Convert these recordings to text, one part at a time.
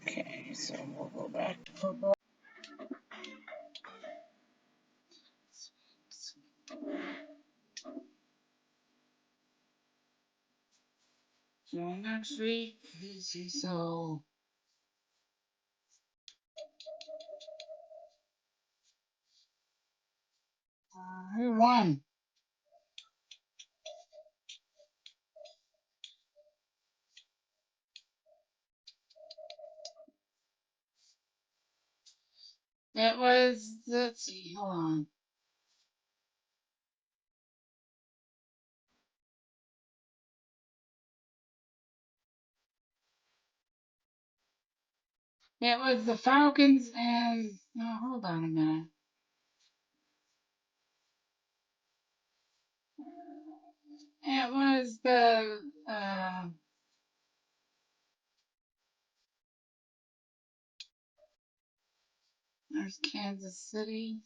Okay, so we'll go back to football. So next week, so who won? It was, let's see, hold on. It was the Falcons and, no, hold on a minute. It was there's Kansas City.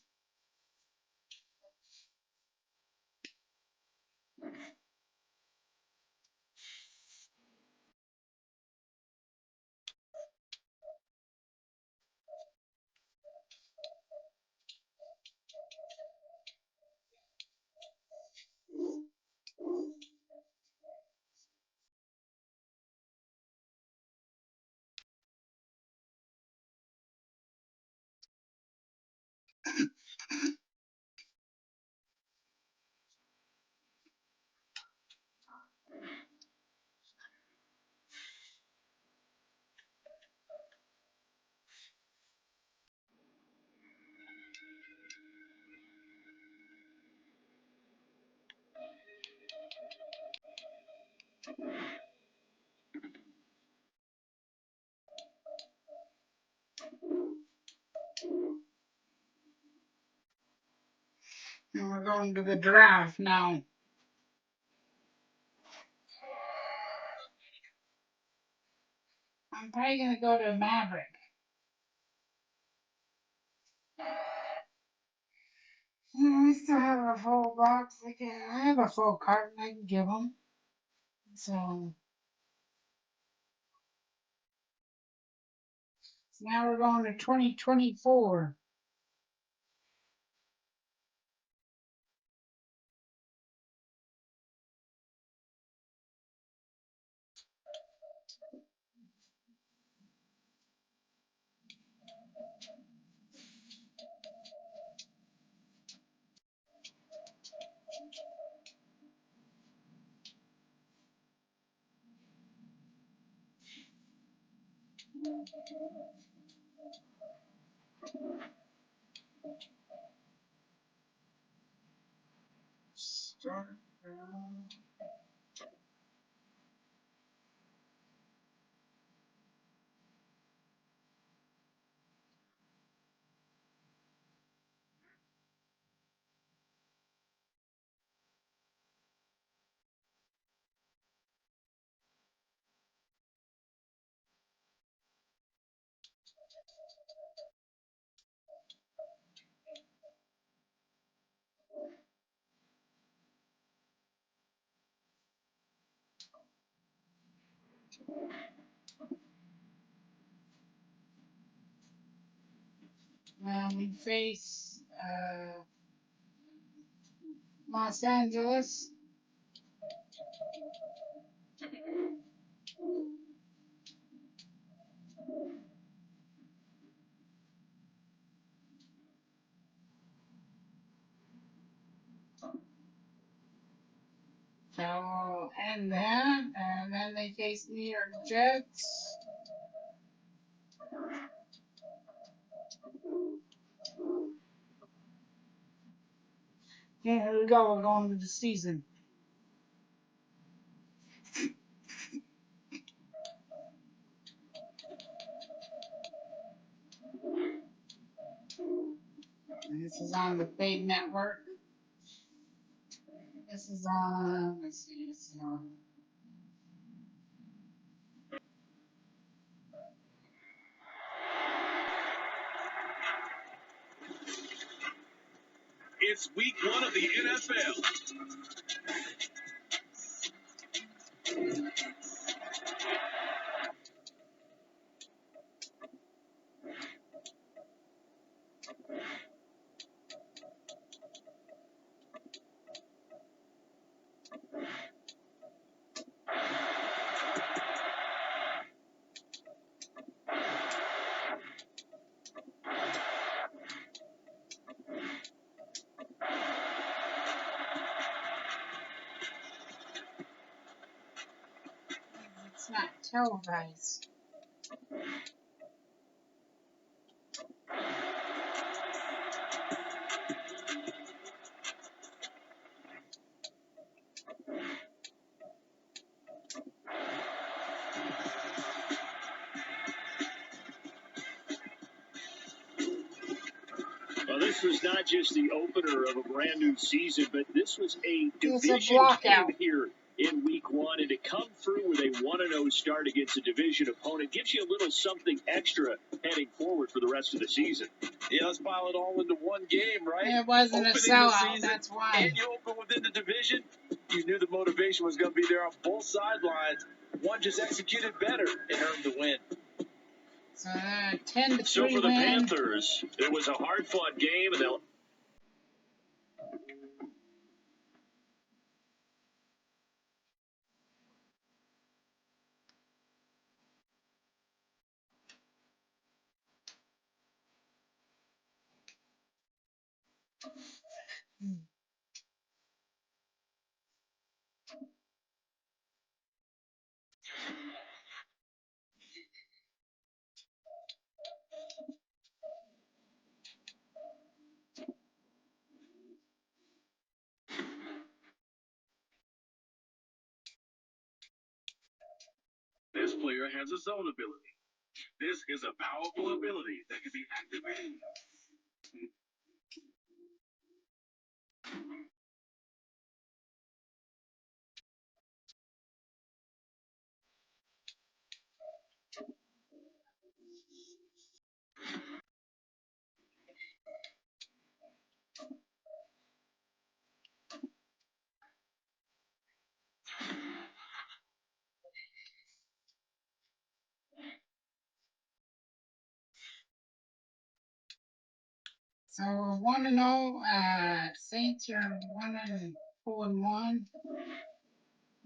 And we're going to the draft now. I'm probably going to go to Maverick. I still have a full box. I have a full carton I can give them. So now we're going to 2024. Start. We face Los Angeles. So we'll end that, and then they face New York Jets. Yeah, here we go. We're going to the season. And this is on the Fade Network. This is on, let's see, this is on. It's week 1 of the NFL. It's not televised. Well, this was not just the opener of a brand new season, but this was a division game here in week 1, and to come through with a 1-0 start against a division opponent gives you a little something extra heading forward for the rest of the season. Yeah, let's pile it all into one game, right? It wasn't a sellout, that's why. And you open within the division, you knew the motivation was going to be there on both sidelines. One just executed better and earned the win. So 10-3 So for the win. Panthers, it was a hard-fought game, and they'll... This player has a zone ability. This is a powerful ability that can be activated. So we're 1-0. Saints are 1-4-1.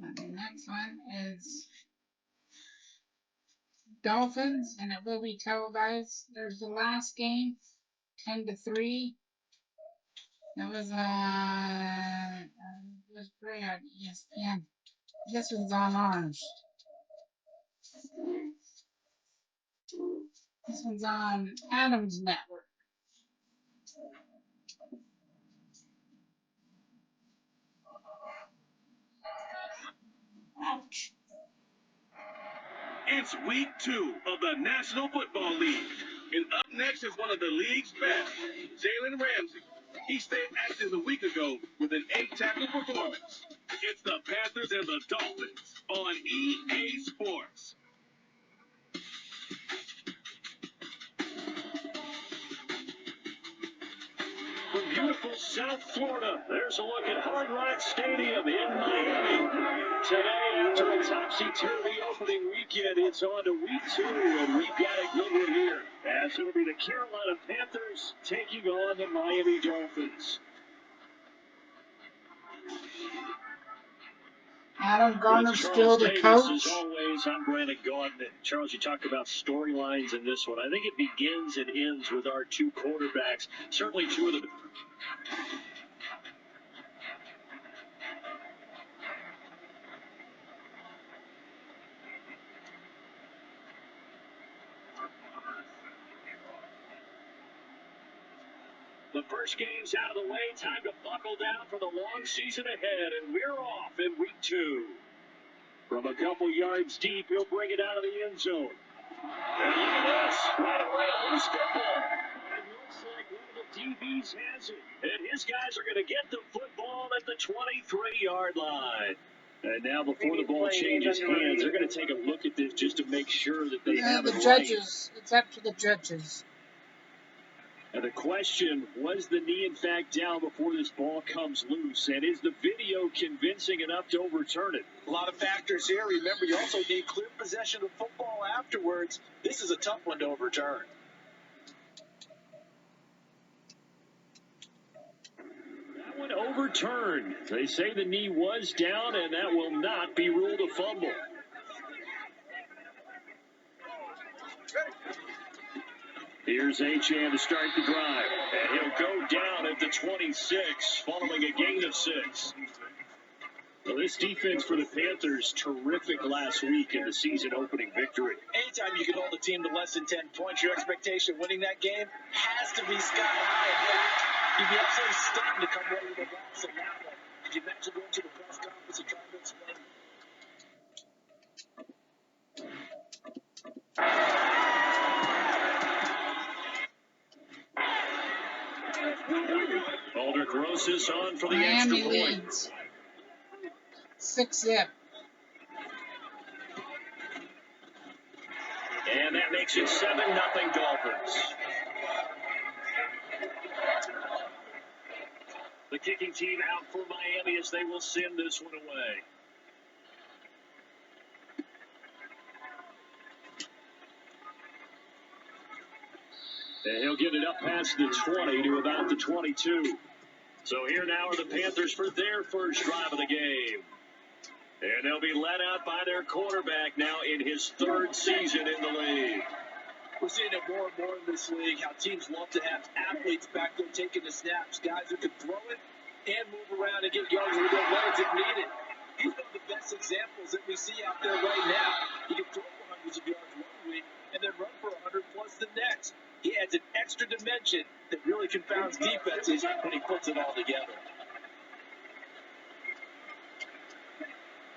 And the next one is Dolphins, and it will be televised. There's the last game, 10-3. It was great on ESPN. This one's on ours. This one's on Adamsnetworks. Ouch. It's week 2 of the National Football League. And up next is one of the league's best, Jalen Ramsey. He stayed active a week ago with an 8-tackle performance. It's the Panthers and the Dolphins on EA Sports. From beautiful South Florida, there's a look at Hard Rock Stadium in Miami. Today, after a topsy-turvy opening weekend, it's on to week 2, and we've got a good one here. As it'll be the Carolina Panthers taking on the Miami Dolphins. Adam Garner still the coach. As always, I'm Brandon Gaudin. Charles, you talk about storylines in this one. I think it begins and ends with our two quarterbacks. Certainly two of them. The first game's out of the way. Time to buckle down for the long season ahead, and we're off in week 2. From a couple yards deep, he'll bring it out of the end zone. And look at this. Right away, loose football. It looks like one of the DBs has it. And his guys are going to get the football at the 23-yard line. And now before the ball changes hands, they're going to take a look at this just to make sure that they have the it judges. Right. It's up to the judges. And the question, was the knee in fact down before this ball comes loose? And is the video convincing enough to overturn it? A lot of factors here. Remember, you also need clear possession of football afterwards. This is a tough one to overturn. That one overturned. They say the knee was down, and that will not be ruled a fumble. Here's Achane to start the drive, and he'll go down at the 26, following a gain of 6. Well, this defense for the Panthers, terrific last week in the season opening victory. Anytime you can hold a team to less than 10 points, your expectation of winning that game has to be sky high. You'd be absolutely stunned to come away with a loss in that one. Could you imagine going to the press conference and trying to explain? Alder Grosses on for the Miami extra point. leads 6-0. And that makes it 7-0 Dolphins. The kicking team out for Miami as they will send this one away. And he'll get it up past the 20 to about the 22. So here now are the Panthers for their first drive of the game. And they'll be led out by their quarterback now in his third season in the league. We're seeing it more and more in this league, how teams love to have athletes back there taking the snaps, guys who can throw it and move around and get yards with their legs if needed. He's one of the best examples that we see out there right now. He can throw for hundreds of yards one week and then run for 100 plus the next. He adds an extra dimension that really confounds defenses when he puts it all together.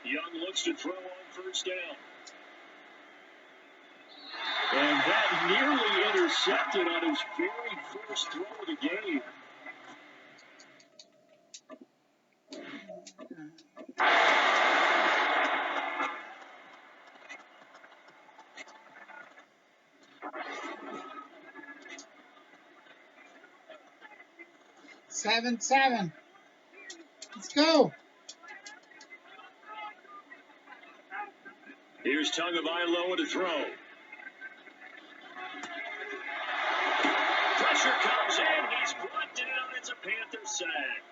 Young looks to throw on first down. And that nearly intercepted on his very first throw of the game. Seven. Let's go. Here's Tagovailoa to throw. Pressure comes in. He's brought down. It's a Panther sack.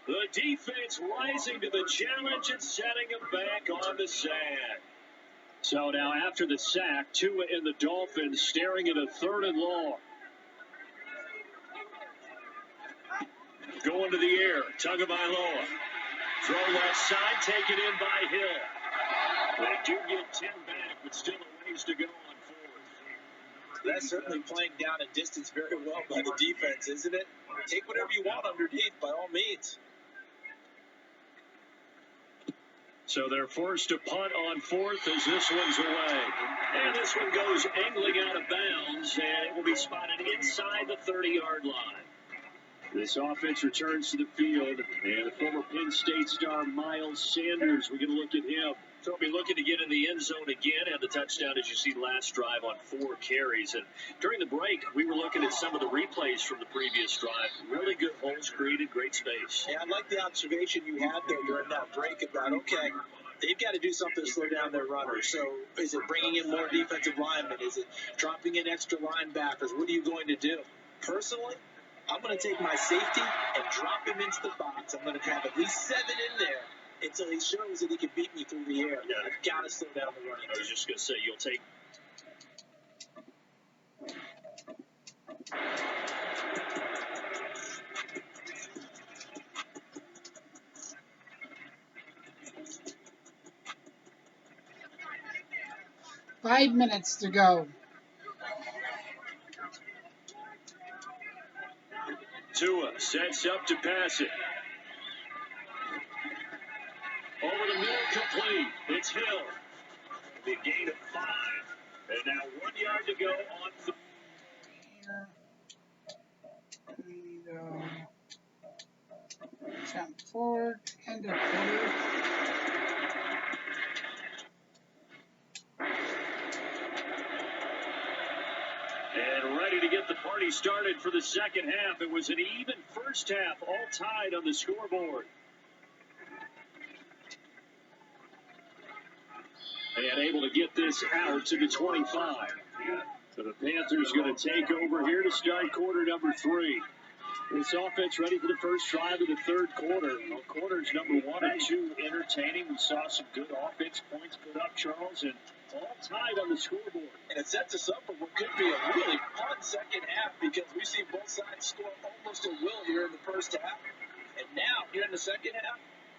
The defense rising to the challenge and setting him back on the sack. So now after the sack, Tua and the Dolphins staring at a 3rd and long. Going to the air, Tagovailoa. Throw left side, taken in by Hill. They do get 10 back, but still a ways to go on 4th. That's certainly playing down a distance very well by the defense, isn't it? Take whatever you want underneath, by all means. So they're forced to punt on 4th as this one's away. And this one goes angling out of bounds, and it will be spotted inside the 30-yard line. This offense returns to the field, and the former Penn State star Miles Sanders, we're going to look at him. So he'll be looking to get in the end zone again, and the touchdown, as you see, last drive on 4 carries. And during the break, we were looking at some of the replays from the previous drive. Really good holes created, great space. Yeah, I like the observation you had there during that break about, okay, they've got to do something to slow down their runners. So is it bringing in more defensive linemen? Is it dropping in extra linebackers? What are you going to do? Personally, I'm going to take my safety and drop him into the box. I'm going to have at least 7 in there until he shows that he can beat me through the air. Yeah. I've got to slow down the running. I was just going to say, you'll take... Five minutes to go. Tua sets up to pass it. Over the middle, complete. It's Hill. The gain of 5. And now 1 yard to go on 3. Jump forward, end of quarter. And ready to get the party started for the second half. It was an even first half, all tied on the scoreboard. And able to get this out to the 25. So the Panthers going to take over here to start quarter number 3. This offense ready for the first drive of the third quarter. Well, quarters number 1 and 2 entertaining. We saw some good offense points put up, Charles, and all tied on the scoreboard. And it sets us up for what could be a really fun second half because we see both sides score almost at will here in the first half. And now, here in the second half,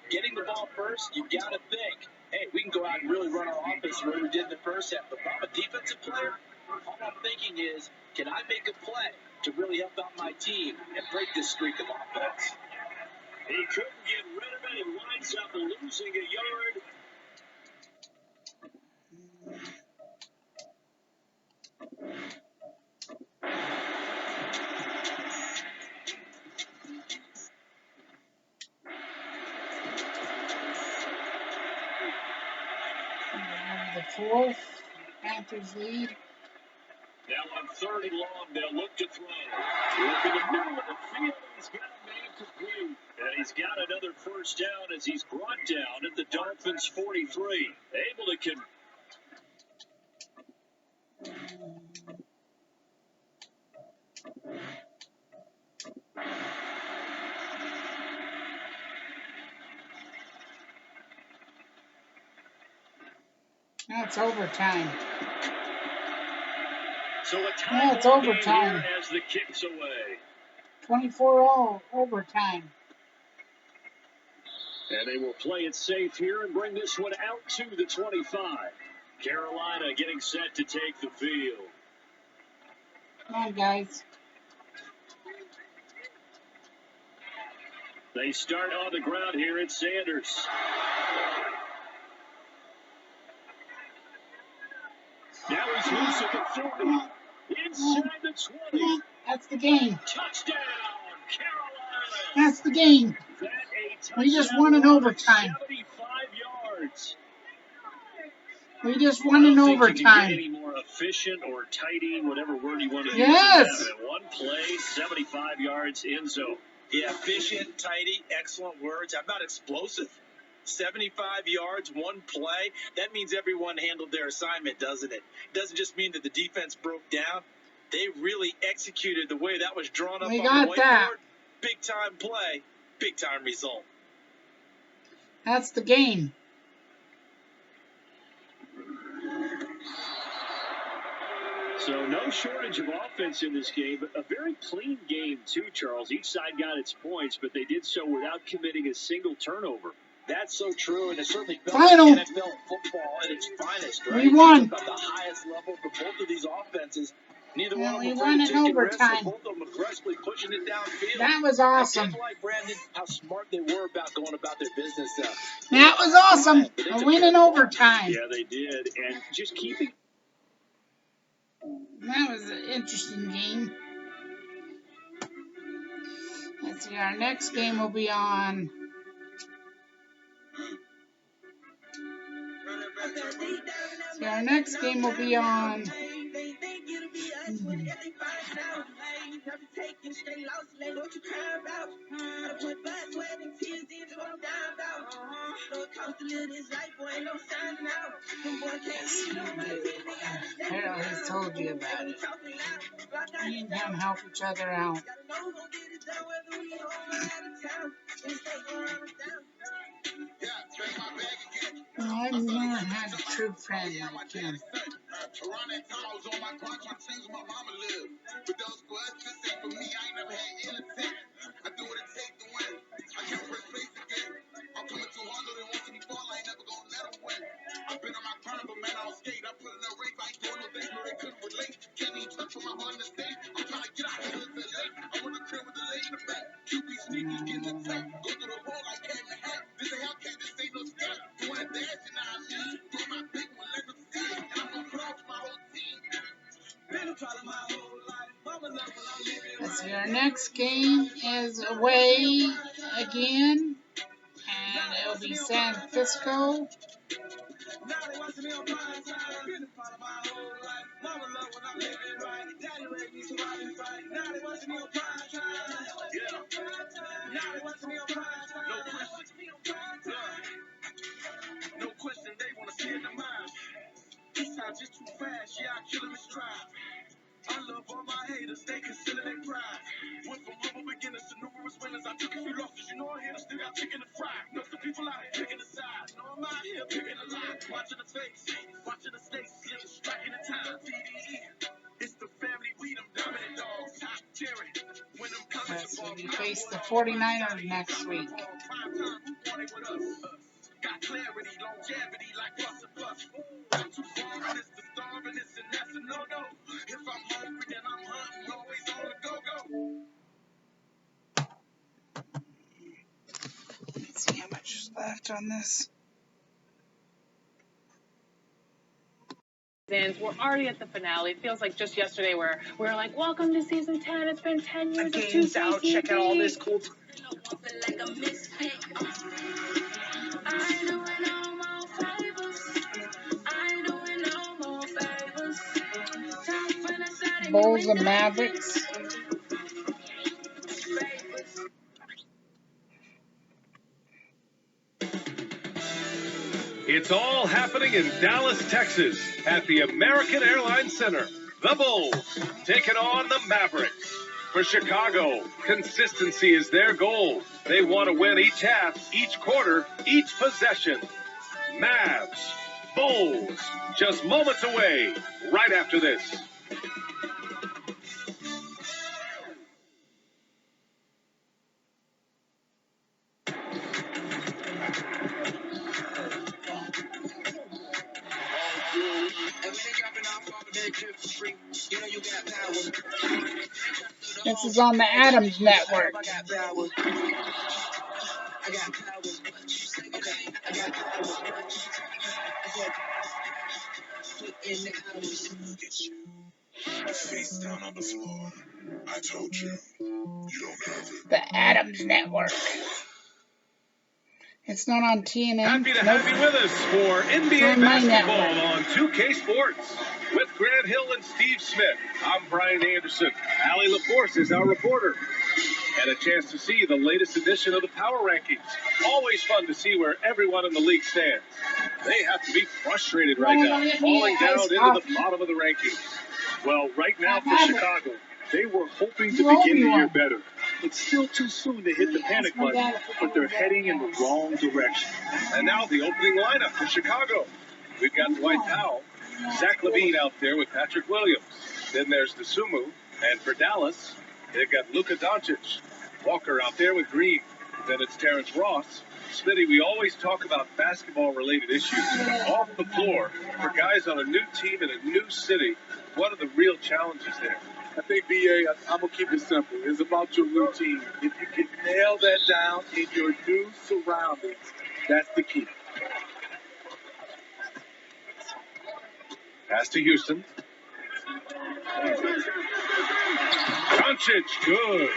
Getting the ball first, you got to think, hey, we can go out and really run our offense the way we did in the first half. But if I'm a defensive player, all I'm thinking is, can I make a play to really help out my team and break this streak of offense? He couldn't get rid of it. He winds up losing a yard. The fourth, Panthers lead. Now on 3rd and long, they'll look to throw. Look in the middle of the field, he's got a man complete. And he's got another first down as he's brought down at the Dolphins' 43. Able to That's overtime. So a That's overtime. As the kick's away. 24-all overtime. And they will play it safe here and bring this one out to the 25. Carolina getting set to take the field. Come on, guys. They start on the ground here at Sanders. Now he's loose at the 30. Inside the 20. That's the game. Touchdown, Carolina. That's the game. We just won in overtime. 75 yards. We just won in overtime. You can get any more efficient or tidy, whatever word you want to use. Yes. One play, 75 yards in zone. Yeah, efficient, tidy, excellent words. How about explosive? 75 yards, one play. That means everyone handled their assignment, doesn't it? It doesn't just mean that the defense broke down. They really executed the way that was drawn up on the whiteboard. That. Big time play, big time result. That's the game. So no shortage of offense in this game, but a very clean game too, Charles. Each side got its points, but they did so without committing a single turnover. That's so true, and it certainly felt like NFL football at its finest, right? We won. About the highest level for both of these offenses. Neither one of them won in overtime. Both of them aggressively pushing it downfield. That was awesome. I did like, Brandon, how smart they were about going about their business. That was awesome. A win in overtime. Yeah, they did, and just keeping. That was an interesting game. Let's see, our next game will be on. So our next game will be on. Harold has told you about it. You and him help each other out. Well, I've never had a true friend like him. Let's see, our next game is away again, and it'll be San Francisco. No question, they want to see it in the mind. This time just too fast, yeah, I kill him in stride. I love all my haters, they consider their pride. Went from humble beginners to numerous winners. I took a few losses, you know I hit, still got chicken to fry. Know some people out here picking the sides. Know I'm out here picking the line. Watching the face, watching the stakes, striking the time. TDE, it's the family, we them dominant dogs. Top tiering, when them As we face the 49ers next week. Let's see how much is left on this. We're already at the finale. It feels like just yesterday where we were like, welcome to season 10. It's been 10 years of game's out. Check out all this cool. Bulls and Mavericks. It's all happening in Dallas, Texas, at the American Airlines Center. The Bulls taking on the Mavericks. For Chicago, consistency is their goal. They want to win each half, each quarter, each possession. Mavs, Bulls, just moments away, right after this. This is on the Adamsnetworks. Face down on the floor. I told you, you don't have it. The Adamsnetwork. It's not on TNN. Happy to have you with us for NBA basketball on 2K Sports. With Grant Hill and Steve Smith, I'm Brian Anderson. Allie LaForce is our reporter. And a chance to see the latest edition of the Power Rankings. Always fun to see where everyone in the league stands. They have to be frustrated right now, falling down into the bottom of the rankings. Well, right now for Chicago, they were hoping to begin the year better. It's still too soon to hit the panic button, but they're heading in the wrong direction. And now the opening lineup for Chicago. We've got Dwight Powell, Zach LaVine out there with Patrick Williams. Then there's Dosunmu. And for Dallas, they've got Luka Doncic. Walker out there with Green. Then it's Terrence Ross. Smitty, we always talk about basketball-related issues. Off the floor, for guys on a new team in a new city, what are the real challenges there? I think, B.A., I'm going to keep it simple. It's about your routine. If you can nail that down in your new surroundings, that's the key. Pass to Houston. Doncic, good.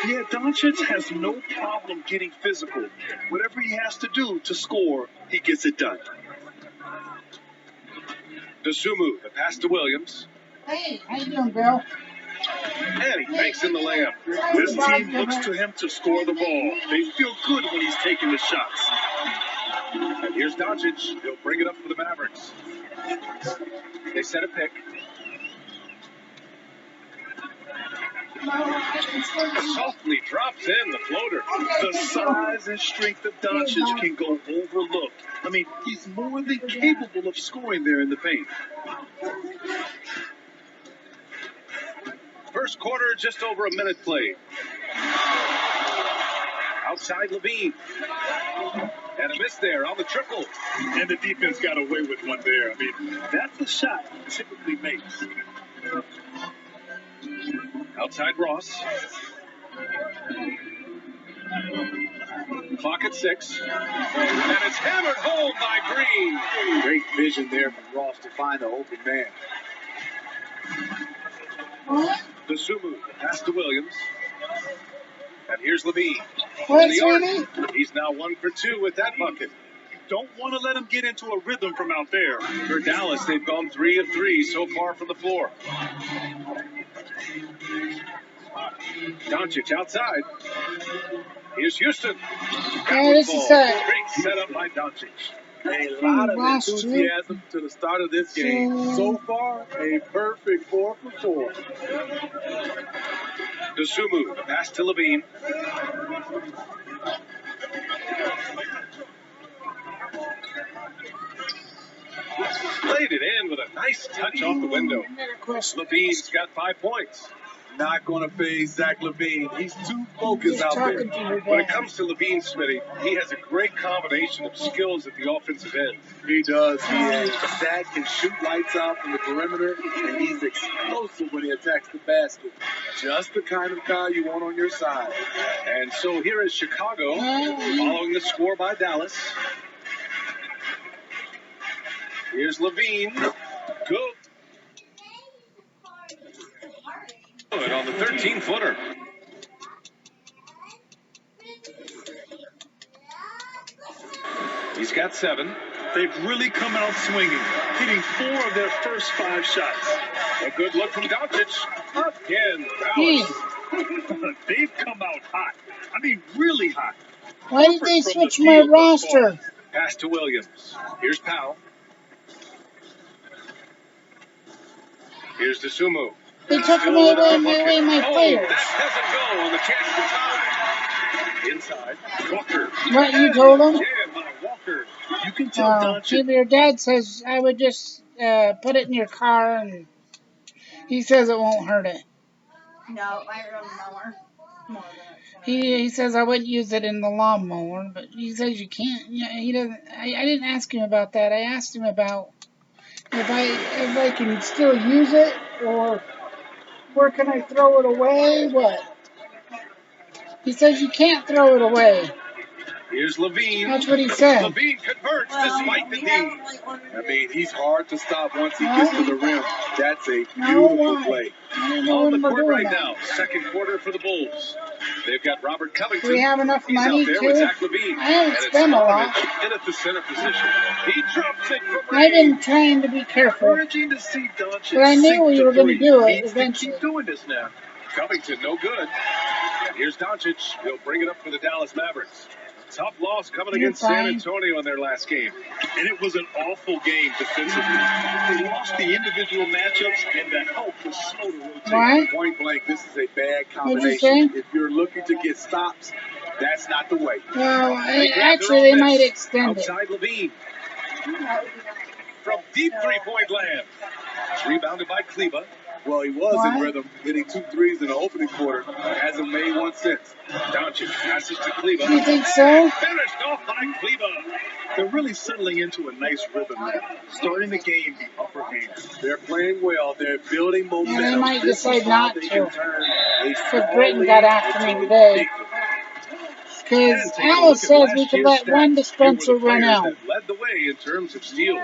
Yeah, Doncic has no problem getting physical. Whatever he has to do to score, he gets it done. Dosunmu, the pass to Williams. Hey, how you doing, Bill? And he banks in the layup. This team looks to him to score the ball. They feel good when he's taking the shots. And here's Doncic. He'll bring it up for the Mavericks. They set a pick. Softly drops in the floater. The size and strength of Doncic can go overlooked. I mean, he's more than capable of scoring there in the paint. First quarter, just over a minute played. Outside LaVine. And a miss there on the triple. And the defense got away with one there. I mean, that's a shot he typically makes. Outside Ross. Clock at 6. And it's hammered home by Green. Great vision there from Ross to find the open man. Dosunmu, pass to Williams. And here's LaVine. What's Winnie? He's now 1 for 2 with that bucket. Don't want to let him get into a rhythm from out there. For Dallas, they've gone 3 of 3 so far from the floor. Doncic outside. Here's Houston. Yeah, this is a great setup by Doncic. A lot of enthusiasm to the start of this game. So far, a perfect 4 for 4. Dosunmu, pass to LaVine. Laid it in with a nice touch off the window. LaVine's got 5 points. not going to phase Zach Levine. He's too focused Just out there. talking to your When it dad. comes to Levine, Smitty, he has a great combination of skills at the offensive end. He does. Zach can shoot lights out from the perimeter, and he's explosive when he attacks the basket. Just the kind of guy you want on your side. And so here is Chicago, following the score by Dallas. Here's Levine. Good on the 13-footer. He's got 7. They've really come out swinging, hitting 4 of their first 5 shots. A good look from Doncic. Again, Hey, Dallas. They've come out hot. I mean, really hot. why did they From the switch my field thus far. roster? Pass to Williams. Here's Powell. Here's DeSumo. They took Still away without a my bucket. players. That doesn't go on the chance to tie. Inside. Walker. What, you told them? Yeah, by Walker. You can tell Doncic. Maybe your dad says I would just put it in your car, and he says it won't hurt it. No, I remember more. He says I wouldn't use it in the lawnmower, but he says you can't. Yeah, he doesn't. I didn't ask him about that. I asked him about if I can still use it, or where can I throw it away? What? He says you can't throw it away. Here's Levine. That's what he said. Levine converts despite the D. I mean, he's hard to stop once he gets to the rim. That's a No, beautiful why? play. I don't know On the when we're court doing right that. now. Second quarter for the Bulls. They've got Robert Covington. Do we have enough He's money out there with to? Zach Levine. I haven't And it's spent a lot. Stojanovich in at the center position. He drops it from I've been range. trying to be careful, Encouraging to see Doncic but I knew sink we the were going to three. do it Needs to eventually. keep doing this now. Covington, no good. And here's Doncic. He'll bring it up for the Dallas Mavericks. Tough loss coming You're against San fine. Antonio in their last game. And it was an awful game defensively. They lost the individual matchups, and the help was slow to rotate. Why? Point blank, this is a bad What'd you combination. say? If you're looking to get stops, that's not the way. Well, They grab actually, their they own might miss. extend it. Outside Levine. From deep three-point land. It's rebounded by Kleba. Well, he was Why? in rhythm, hitting 2 threes in the opening quarter. Hasn't made one since. Doncic passes to Kleba. You think so? Finished off by Kleba. They're really settling into a nice rhythm now, starting the game the upper hand. They're playing well. They're building momentum. they might This is decide how not they to. can turn a Because small Britain lead got after me into a today. big one. Because Taking a Alice look at says last we could year's let one stats, dispenser here were the run players out. that led the way in terms of steals.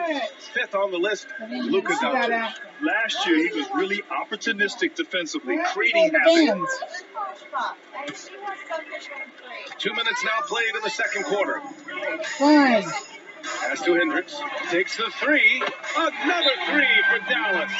Fifth on the list, Luka She got Doncic. after. Last year, he was really opportunistic defensively, Where are creating the havoc. bands? 2 minutes now played in the second quarter. Fine. Pass to Hendricks. Takes the three. Another three for Dallas.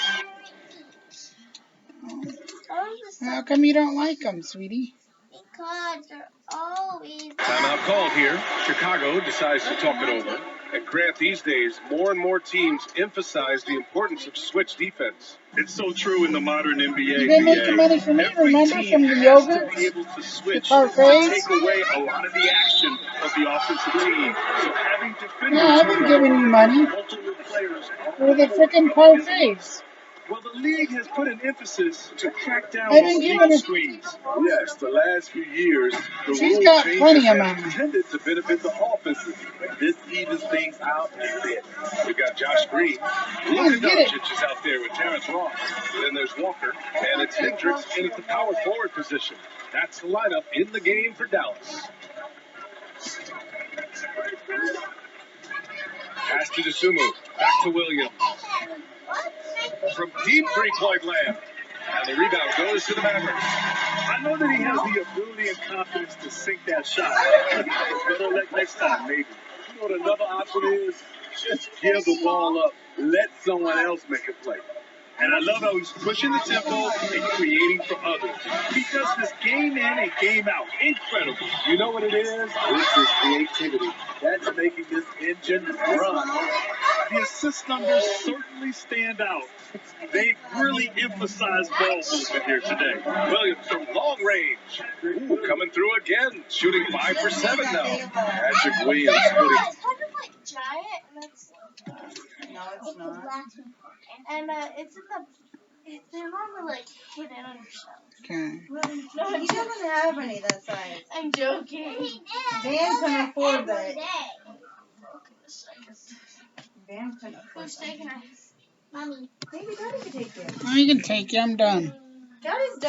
How come you don't like them, sweetie? Because they're always. Timeout called here. Chicago decides to talk it over. And Grant, these days, more and more teams emphasize the importance of switch defense. It's so true in the modern NBA. You didn't make the money from me, Every remember, team from the has yogurt? to be able to switch The to parfaits? take away a lot of the action of the offensive team. So having defenders Yeah, I've been giving you money multiple players for the frickin' parfaits. well, the league has put an emphasis to crack down I've on been giving illegal it- screens. Yes, the last few years, the She's rule got changes plenty of have money. tended to benefit the offenses. This evens things out a bit. We've got Josh Green. on, Luka get it. Doncic is out there with Terrence Ross. Then there's Walker. And it's Hendricks in at the power forward position. That's the lineup in the game for Dallas. Pass to DeSumo. Back to Williams. From deep three-point land. And the rebound goes to the Mavericks. I know that he has the ability and confidence to sink that shot. Better luck next time, maybe. You know what another option is? Just give the ball up. Let someone else make a play. And I love how he's pushing the tempo and creating for others. He does this game in and game out. Incredible. You know what it is? This is creativity. That's making this engine run. The assist numbers certainly stand out. They really emphasize ball movement here today. Williams from long range. Ooh, coming through again. Shooting 5 for 7 now. Patrick Williams put it. It's kind of like giant, and it's. No, it's not. And it's in the They're normally like hidden on your shelf. Okay. No, he doesn't have any that size. I'm joking. Van couldn't afford that. Van couldn't afford Who's that. taking us? Mommy. Maybe Daddy could take you. Oh, you can take it. I'm done. Daddy's done.